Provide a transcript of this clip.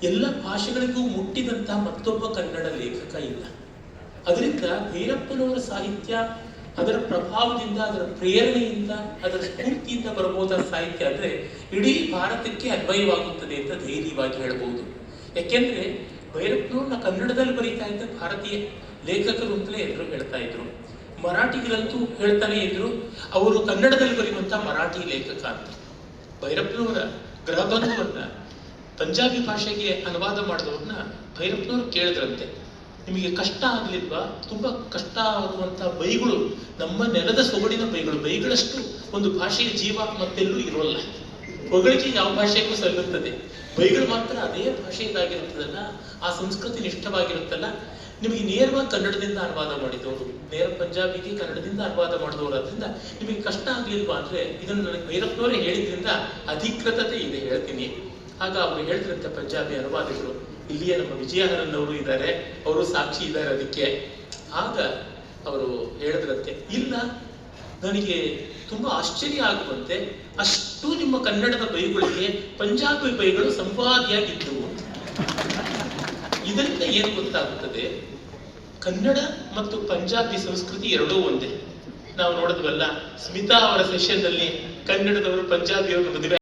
ಎಲ್ಲ ಭಾಷೆಗಳಿಗೂ ಮುಟ್ಟಿದಂತಹ ಮತ್ತೊಬ್ಬ ಕನ್ನಡ ಲೇಖಕ ಇಲ್ಲ. ಅದರಿಂದ ಭೈರಪ್ಪನವರ ಸಾಹಿತ್ಯ ಅದರ ಪ್ರಭಾವದಿಂದ, ಅದರ ಪ್ರೇರಣೆಯಿಂದ, ಅದರ ಸ್ಫೂರ್ತಿಯಿಂದ ಬರಬಹುದಾದ ಸಾಹಿತ್ಯ ಅಂದ್ರೆ ಇಡೀ ಭಾರತಕ್ಕೆ ಅನ್ವಯವಾಗುತ್ತದೆ ಅಂತ ಧೈರ್ಯವಾಗಿ ಹೇಳಬಹುದು. ಯಾಕೆಂದ್ರೆ ಭೈರಪ್ಪನವ್ರನ್ನ ಕನ್ನಡದಲ್ಲಿ ಬರೀತಾ ಇದ್ದ ಭಾರತೀಯ ಲೇಖಕರು ಅಂತಲೇ ಎಲ್ಲರೂ ಹೇಳ್ತಾ ಇದ್ರು. ಮರಾಠಿಗಳಂತೂ ಹೇಳ್ತಾನೆ ಇದ್ರು ಅವರು ಕನ್ನಡದಲ್ಲಿ ಬರೆಯುವಂತಹ ಮರಾಠಿ ಲೇಖಕ ಅಂತ. ಭೈರಪ್ಪನವರ ಗೃಹಬಂಧುವನ್ನ ಪಂಜಾಬಿ ಭಾಷೆಗೆ ಅನುವಾದ ಮಾಡಿದವ್ರನ್ನ ಭೈರಪ್ಪನವರು ಕೇಳಿದ್ರಂತೆ, ನಿಮಗೆ ಕಷ್ಟ ಆಗ್ಲಿಲ್ವಾ? ತುಂಬಾ ಕಷ್ಟ ಆಗುವಂತಹ ಬೈಗಳು ನಮ್ಮ ನೆಲದ ಸೊಗಡಿನ ಬೈಗಳಷ್ಟು ಒಂದು ಭಾಷೆಯ ಜೀವ ಮತ್ತೆಲ್ಲೂ ಇರೋಲ್ಲ. ಹೊಗಳಿಕೆ ಯಾವ ಭಾಷೆಗೂ ಸಲ್ಲುತ್ತದೆ, ಬೈಗಳು ಮಾತ್ರ ಅದೇ ಭಾಷೆಯದಾಗಿರುತ್ತದಲ್ಲ, ಆ ಸಂಸ್ಕೃತಿ ನಿಷ್ಠವಾಗಿರುತ್ತಲ್ಲ. ನಿಮಗೆ ನೇರವಾಗಿ ಕನ್ನಡದಿಂದ ಅನುವಾದ ಮಾಡಿದವರು, ನೇರ ಪಂಜಾಬಿಗೆ ಕನ್ನಡದಿಂದ ಅನುವಾದ ಮಾಡಿದವರು, ಅದರಿಂದ ನಿಮಗೆ ಕಷ್ಟ ಆಗ್ಲಿಲ್ವಾ ಅಂದ್ರೆ ಇದನ್ನು ನನಗೆ ಭೈರಪ್ಪನವರೇ ಹೇಳಿದ್ರಿಂದ ಅಧಿಕೃತತೆ ಇದೆ, ಹೇಳ್ತೀನಿ. ಆಗ ಅವರು ಹೇಳಿದ್ರಂತೆ ಪಂಜಾಬಿ ಅನುವಾದಕರು, ಇಲ್ಲಿಯೇ ನಮ್ಮ ವಿಜಯಹರನ್ ಅವರು ಇದ್ದಾರೆ, ಅವರು ಸಾಕ್ಷಿ ಇದ್ದಾರೆ ಅದಕ್ಕೆ. ಆಗ ಅವರು ಹೇಳಿದ್ರಂತೆ, ಇಲ್ಲ, ನನಗೆ ತುಂಬಾ ಆಶ್ಚರ್ಯ ಆಗುವಂತೆ ಅಷ್ಟು ನಿಮ್ಮ ಕನ್ನಡದ ಬೈಗಳಿಗೆ ಪಂಜಾಬಿ ಬೈಗಳು ಸಂವಾದಿಯಾಗಿದ್ದವು. ಇದರಿಂದ ಏನು ಗೊತ್ತಾಗುತ್ತದೆ, ಕನ್ನಡ ಮತ್ತು ಪಂಜಾಬಿ ಸಂಸ್ಕೃತಿ ಎರಡೂ ಒಂದೇ. ನಾವು ನೋಡಿದ್ವಲ್ಲ, ಸ್ಮಿತಾ ಅವರ ಸೆಷನ್ ನಲ್ಲಿ ಕನ್ನಡದವರು ಪಂಜಾಬಿಯವರು ಮದುವೆ